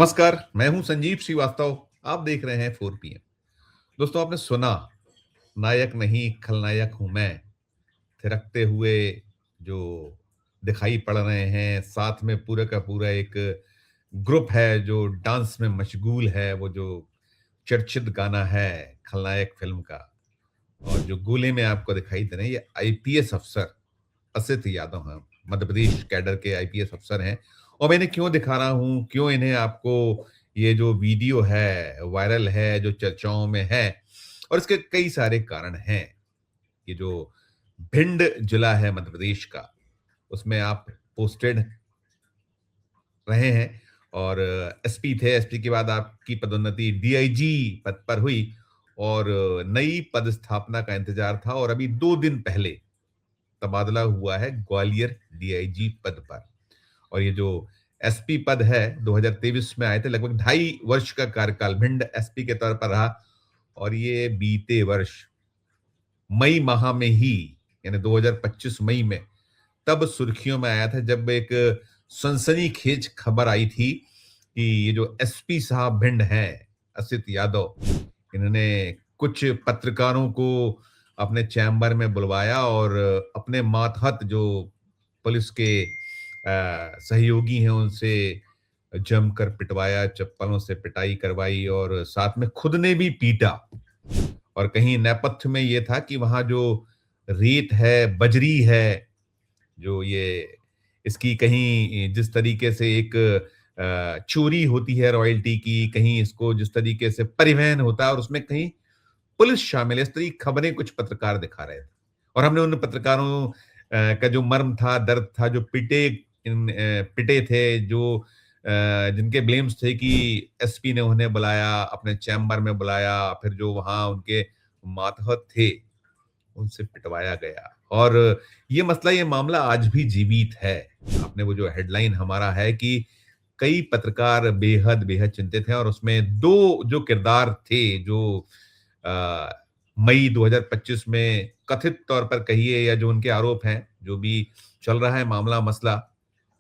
नमस्कार, मैं हूं संजीव श्रीवास्तव। आप देख रहे हैं 4 पीएम। दोस्तों, आपने सुना, नायक नहीं खलनायक हूं मैं। थिरकते हुए जो दिखाई पड़ रहे हैं, साथ में पूरा का पूरा एक ग्रुप है जो डांस में मशगूल है। वो जो चर्चित गाना है खलनायक फिल्म का, और जो गोले में आपको दिखाई दे रहे हैं, ये आईपीएस अफसर असित यादव हैं। मध्य प्रदेश कैडर के आईपीएस अफसर हैं। और मैं इन्हें क्यों दिखा रहा हूं, क्यों इन्हें आपको ये जो वीडियो है वायरल है, जो चर्चाओं में है, और इसके कई सारे कारण हैं। ये जो भिंड जिला है मध्य प्रदेश का, उसमें आप पोस्टेड रहे हैं और एसपी थे। एसपी के बाद आपकी पदोन्नति डीआईजी पद पर हुई और नई पदस्थापना का इंतजार था, और अभी 2 दिन पहले तबादला हुआ है ग्वालियर डीआईजी पद पर। और ये जो एसपी पद है 2023 में आए थे, लगभग 2.5 वर्ष का कार्यकाल भिंड एसपी के तौर पर रहा। और ये बीते वर्ष मई माह में ही, यानी 2025 मई में, तब सुर्खियों में आया था जब एक सनसनीखेज खबर आई थी कि ये जो एसपी साहब भिंड हैं, असित यादव, इन्होंने कुछ पत्रकारों को अपने चैम्बर में बुलवाया और अपने मातहत जो पुलिस के सहयोगी हैं उनसे जमकर पिटवाया, चप्पलों से पिटाई करवाई और साथ में खुद ने भी पीटा। और कहीं नेपथ्य में ये था कि वहां जो रेत है, बजरी है, जो ये इसकी कहीं जिस तरीके से एक चोरी होती है रॉयल्टी की, कहीं इसको जिस तरीके से परिवहन होता है और उसमें कहीं पुलिस शामिल है, इस तरह की खबरें कुछ पत्रकार दिखा रहे थे। और हमने उन पत्रकारों का जो मर्म था, दर्द था, जो पिटे थे, जो जिनके ब्लेम्स थे कि एसपी ने उन्हें बुलाया, अपने चैम्बर में बुलाया, फिर जो वहां उनके मातहत थे उनसे पिटवाया गया। और ये मसला, ये मामला आज भी जीवित है। आपने वो जो हेडलाइन हमारा है कि कई पत्रकार बेहद बेहद चिंतित हैं, और उसमें 2 जो किरदार थे जो अ, मई 2025 में कथित तौर पर कहिए या जो उनके आरोप हैं, जो भी चल रहा है मामला मसला,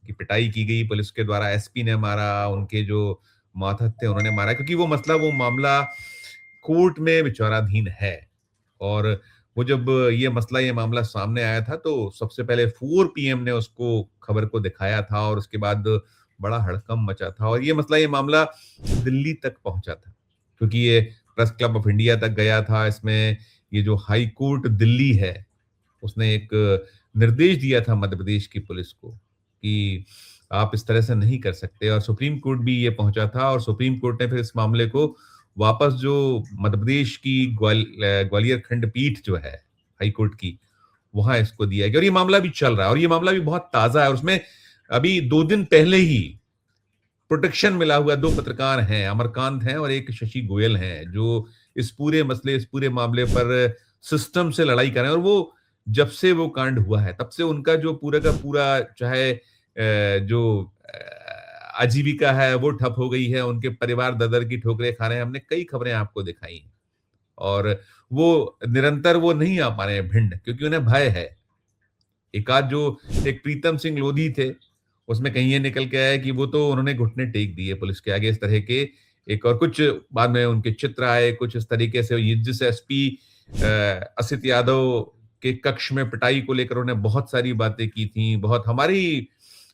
कि पिटाई की गई पुलिस के द्वारा, एसपी ने मारा, उनके जो मातहत थे उन्होंने मारा, क्योंकि वो मसला, वो मामला कोर्ट में विचाराधीन है। और वो जब ये मसला, ये मामला सामने आया था तो सबसे पहले 4 पीएम ने उसको खबर को दिखाया था और उसके बाद बड़ा हड़कंप मचा था और ये मसला, ये मामला दिल्ली तक पहुंचा था, क्योंकि ये प्रेस क्लब ऑफ इंडिया तक गया था। इसमें ये जो हाई कोर्ट दिल्ली है, उसने एक निर्देश दिया था मध्य प्रदेश की पुलिस को कि आप इस तरह से नहीं कर सकते, और सुप्रीम कोर्ट भी ये पहुंचा था। और सुप्रीम कोर्ट ने फिर इस मामले को वापस जो मध्य प्रदेश की ग्वालियर खंडपीठ जो है हाई कोर्ट की, वहां इसको दिया गया और ये मामला भी चल रहा है और ये मामला भी बहुत ताजा है। और उसमें अभी 2 दिन पहले ही प्रोटेक्शन मिला हुआ 2 पत्रकार हैं, अमरकांत हैं और एक शशि गोयल हैं, जो इस पूरे मसले, इस पूरे मामले पर सिस्टम से लड़ाई कर रहे हैं। और वो जब से वो कांड हुआ है तब से उनका जो पूरा का पूरा, चाहे जो आजीविका है वो ठप हो गई है, उनके परिवार दर-दर की ठोकरें खा रहे हैं। हमने कई खबरें आपको दिखाई हैं और वो निरंतर वो नहीं आ पा रहे हैं भिंड, क्योंकि उन्हें भय है। एक आध जो एक प्रीतम सिंह लोधी थे, उसमें कहीं ये निकल के आया कि वो तो उन्होंने घुटने टेक दिए पुलिस के आगे, इस तरह के एक, और कुछ बाद में उनके चित्र आए कुछ इस तरीके से। ये जिस एसपी असित यादव के कक्ष में पिटाई को लेकर उन्होंने बहुत सारी बातें की थी, बहुत हमारी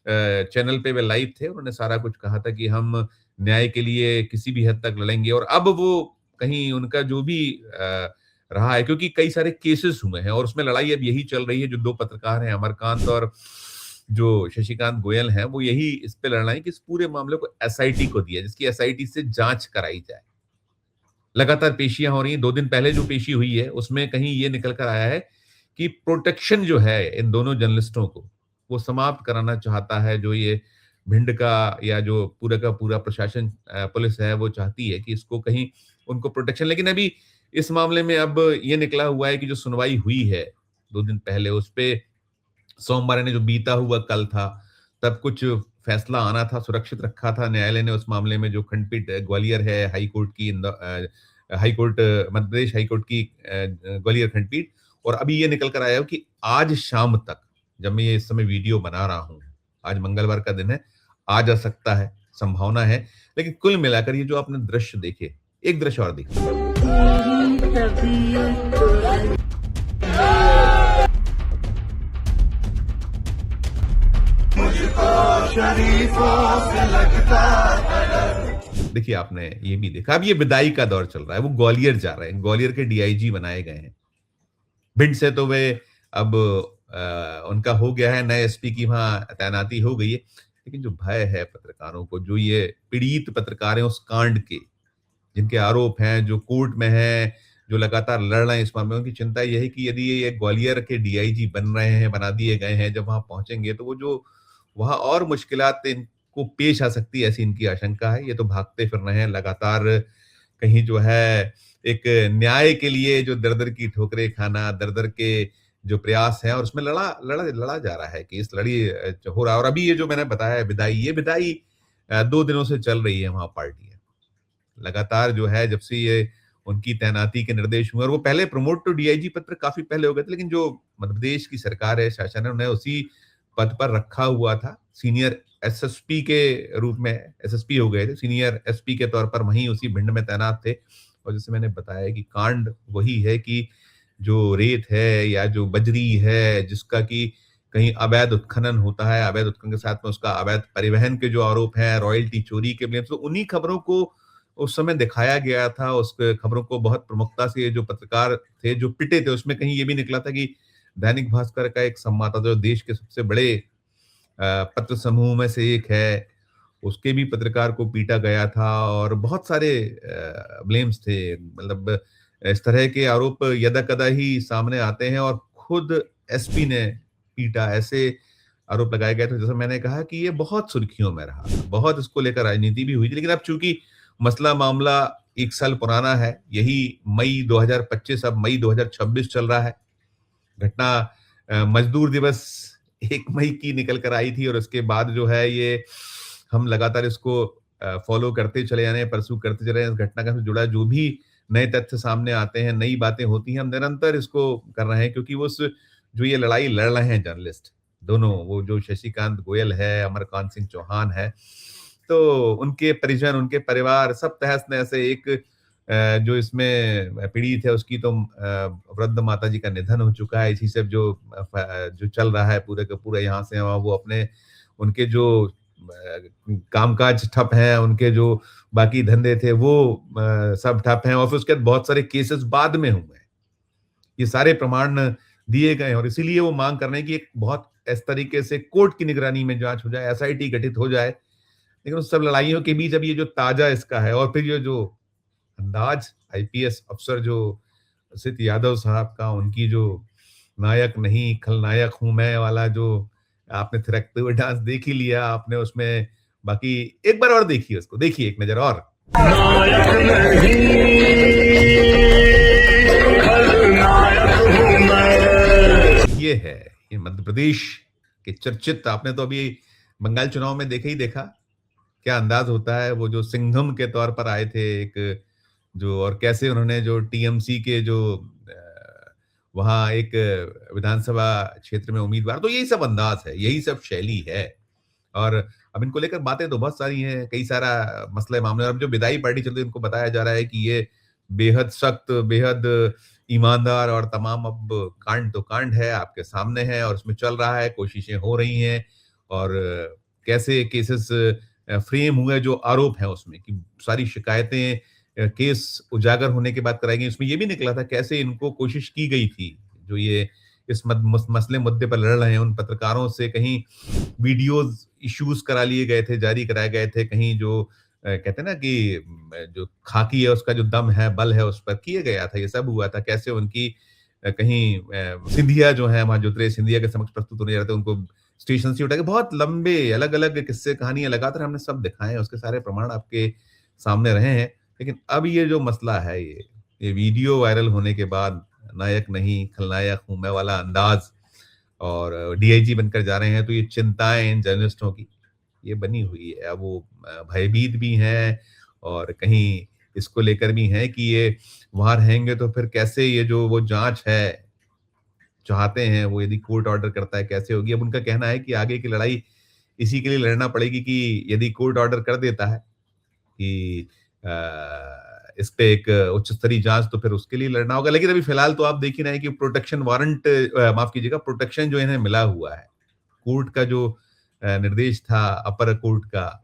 चैनल पे वे लाइव थे, उन्होंने सारा कुछ कहा था कि हम न्याय के लिए किसी भी हद तक लड़ेंगे। और अब वो कहीं उनका जो भी रहा है, क्योंकि कई सारे केसेस हुए हैं और उसमें लड़ाई अब यही चल रही है। जो 2 पत्रकार हैं, अमरकांत और जो शशिकांत गोयल हैं, वो यही इस पे लड़ रहे हैं कि इस पूरे मामले को एसआईटी को दिया, जिसकी एसआईटी से जांच कराई जाए। लगातार पेशियां हो रही हैं। 2 दिन पहले जो पेशी हुई है उसमें कहीं ये निकल कर आया है कि प्रोटेक्शन जो है इन दोनों जर्नलिस्टों को, वो समाप्त कराना चाहता है। जो ये भिंड का या जो पूरा का पूरा प्रशासन, पुलिस है, वो चाहती है कि इसको कहीं उनको प्रोटेक्शन। लेकिन अभी इस मामले में अब ये निकला हुआ है कि जो सुनवाई हुई है 2 दिन पहले, उस पे सोमवार ने जो बीता हुआ कल था, तब कुछ फैसला आना था, सुरक्षित रखा था न्यायालय ने उस मामले में। जो खंडपीठ ग्वालियर है, हाई कोर्ट की high court, Madhya Pradesh high court की ग्वालियर खंडपीठ। और अभी ये निकल कर आया है कि आज शाम तक, जब मैं ये इस समय वीडियो बना रहा हूँ, आज मंगलवार का दिन है, आ जा सकता है। संभावना है। लेकिन कुल मिलाकर ये जो आपने दृश्य देखे, एक दृश्य और देखिए। देखिए आपने ये भी देखा। अब ये विदाई का दौर चल रहा है, वो ग्वालियर जा रहे हैं, ग्वालियर के डीआईजी बनाए गए हैं। भिंड से तो वे अब उनका हो गया है, नए एसपी की वहाँ तैनाती हो गई है। लेकिन जो भय है पत्रकारों को, जो ये पीड़ित पत्रकार हैं उस कांड के, जिनके आरोप हैं, जो कोर्ट में हैं, जो लगातार लड़ रहे हैं इस मामले में, उनकी चिंता ये है कि यदि ये ग्वालियर के डीआईजी बन रहे हैं, बना दिए गए हैं, जब वहाँ पहुँचेंगे तो वो जो वहाँ और मुश्किलात इनको पेश आ सकती है, ऐसी इनकी आशंका है। ये तो भागते फिर रहे हैं लगातार, कहीं जो है एक न्याय के लिए जो दर-दर की ठोकरें खाना, दर-दर के जो प्रयास हैं और उसमें लड़ा लड़ा लड़ा जा रहा है कि इस लड़ी हो रहा है। और अभी ये जो मैंने बताया है विदाई, ये विदाई 2 दिनों से चल रही है वहाँ पार्टी में। लगातार जो है जब से ये उनकी तैनाती के निर्देश हुए और वो पहले प्रमोट टू डीआईजी पद पर काफ़ी पहले हो गए थे, लेकिन जो मध्य प्रदेश की सरकार है, शासन है, उन्हें उसी पद पर रखा हुआ था। सीनियर एसएसपी के रूप में एसएसपी हो गए थे, सीनियर एसपी के तौर पर वहीं उसी भिंड में तैनात थे। और जैसे मैंने बताया कि कांड वही है कि जो रेत है या जो बजरी है, जिसका कि कहीं अवैध उत्खनन होता है, अवैध उत्खनन के साथ में उसका अवैध परिवहन के जो आरोप हैं, रॉयल्टी चोरी के ब्लेम्स, तो उन्हीं खबरों को उस समय दिखाया गया था। उस खबरों को बहुत प्रमुखता से जो पत्रकार थे, जो पिटे थे, उसमें कहीं ये भी निकला था कि दैनिक भास्कर का एक संवाददाता जो देश के सबसे बड़े पत्र समूह में से एक है, उसके भी पत्रकार को पीटा गया था और बहुत सारे ब्लेम्स थे। मतलब इस तरह के आरोप यदा-कदा ही सामने आते हैं और खुद एसपी ने पीटा, ऐसे आरोप लगाए गए थे। जैसे मैंने कहा कि ये बहुत सुर्खियों में रहा, बहुत इसको लेकर राजनीति भी हुई थी। लेकिन अब चूँकि मसला मामला 1 साल पुराना है, यही मई 2025 अब मई 2026 चल रहा है। घटना मज़दूर दिवस 1 मई की निकल कर आई थी और उसके बाद जो है ये हम लगातार इसको फ़ॉलो करते चले जा रहे हैं, परस्यू करते चले रहे हैं। इस घटना से जुड़ा जो भी नए तथ्य सामने आते हैं, नई बातें होती हैं, हम निरंतर इसको कर रहे हैं क्योंकि वो जो ये लड़ाई लड़ रहे हैं जर्नलिस्ट, दोनों, वो जो शशिकांत गोयल है, अमरकांत सिंह चौहान है, तो उनके परिजन, उनके परिवार सब तहस-नहस है। एक जो इसमें पीड़ित है उसकी तो वृद्ध माताजी का निधन हो चुका है। इसी से जो चल रहा है पूरे का पूरा यहाँ से वहाँ, वो अपने उनके जो कामकाज ठप हैं, उनके जो बाकी धंधे थे वो सब ठप हैं और फिर उसके बाद बहुत सारे केसेस बाद में हुए हैं। ये सारे प्रमाण दिए गए हैं और इसीलिए वो मांग कर रहे हैं कि एक बहुत इस तरीके से कोर्ट की निगरानी में जांच हो जाए, एसआईटी गठित हो जाए। लेकिन उस सब लड़ाइयों के बीच अब ये जो ताजा इसका है और फिर ये जो अंदाज आईपीएस अफसर जो सित यादव साहब का, उनकी जो नायक नहीं खलनायक हूं मैं वाला जो आपने थिरकते हुए डांस देख ही लिया आपने उसमें, बाकी एक बार और देखिए उसको, देखिए एक नजर और। नायक नहीं खलनायक हूं मैं। ये है, ये मध्य प्रदेश के चर्चित, आपने तो अभी बंगाल चुनाव में देखा ही देखा क्या अंदाज होता है। वो जो सिंघम के तौर पर आए थे एक, जो और कैसे उन्होंने जो टीएमसी के जो वहाँ एक विधानसभा क्षेत्र में उम्मीदवार, तो यही सब अंदाज है, यही सब शैली है। और अब इनको लेकर बातें तो बहुत सारी हैं, कई सारा मसले मामले। अब जो विदाई पार्टी चल रही है, इनको बताया जा रहा है कि ये बेहद सख्त, बेहद ईमानदार और तमाम, अब कांड तो कांड है, आपके सामने है और उसमें चल रहा है, कोशिशें हो रही हैं और कैसे केसेस फ्रेम हुए, जो आरोप है उसमें कि सारी शिकायतें केस उजागर होने के बाद कराई गई। उसमें ये भी निकला था कैसे इनको कोशिश की गई थी, जो ये इस मसले मुद्दे पर लड़ रहे हैं, उन पत्रकारों से कहीं वीडियोस इश्यूज करा लिए गए थे, जारी कराए गए थे, कहीं जो कहते हैं ना कि जो खाकी है उसका जो दम है, बल है, उस पर किए गया था। ये सब हुआ था, कैसे उनकी कहीं सिंधिया जो है वहाँ ज्योतिरादित्य सिंधिया के समक्ष प्रस्तुत होने जा रहे थे, उनको स्टेशन से उठा के, बहुत लंबे अलग अलग किस्से कहानियां लगातार हमने सब दिखाए हैं, उसके सारे प्रमाण आपके सामने रहे हैं। लेकिन अब ये जो मसला है, ये वीडियो वायरल होने के बाद नायक नहीं खलनायक हूं मैं वाला अंदाज और डीआईजी बनकर जा रहे हैं, तो ये चिंताएं इन जर्नलिस्टों की ये बनी हुई है। अब वो भयभीत भी हैं और कहीं इसको लेकर भी हैं कि ये वहां रहेंगे तो फिर कैसे ये जो वो जांच है चाहते हैं वो, यदि कोर्ट ऑर्डर करता है, कैसे होगी। अब उनका कहना है कि आगे की लड़ाई इसी के लिए लड़ना पड़ेगी कि यदि कोर्ट ऑर्डर कर देता है कि इस पे एक उच्च स्तरीय जांच, तो फिर उसके लिए लड़ना होगा। लेकिन अभी फिलहाल तो आप देख ही रहे हैं कि प्रोटेक्शन वारंट, माफ कीजिएगा, प्रोटेक्शन जो इन्हें मिला हुआ है, कोर्ट का जो निर्देश था अपर कोर्ट का,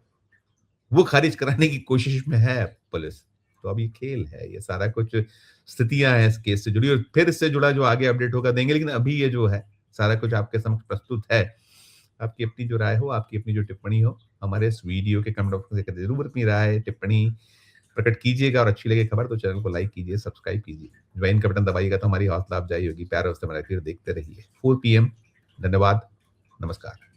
वो खारिज कराने की कोशिश में है पुलिस। तो अब ये खेल है, ये सारा कुछ स्थितियां हैं इस केस से जुड़ी, और फिर इससे जुड़ा जो आगे अपडेट होगा देंगे। लेकिन अभी ये जो है सारा कुछ आपके समक्ष प्रस्तुत है। आपकी अपनी जो राय हो, आपकी अपनी जो टिप्पणी हो, हमारे इस वीडियो के कमेंट बॉक्स में देकर जरूर अपनी राय टिप्पणी प्रकट कीजिएगा। और अच्छी लगे खबर तो चैनल को लाइक कीजिए, सब्सक्राइब कीजिए, ज्वाइन का बटन दबाइएगा तो हमारी हौसला अफजाई होगी। प्यार और देखते रहिए 4 PM। धन्यवाद, नमस्कार।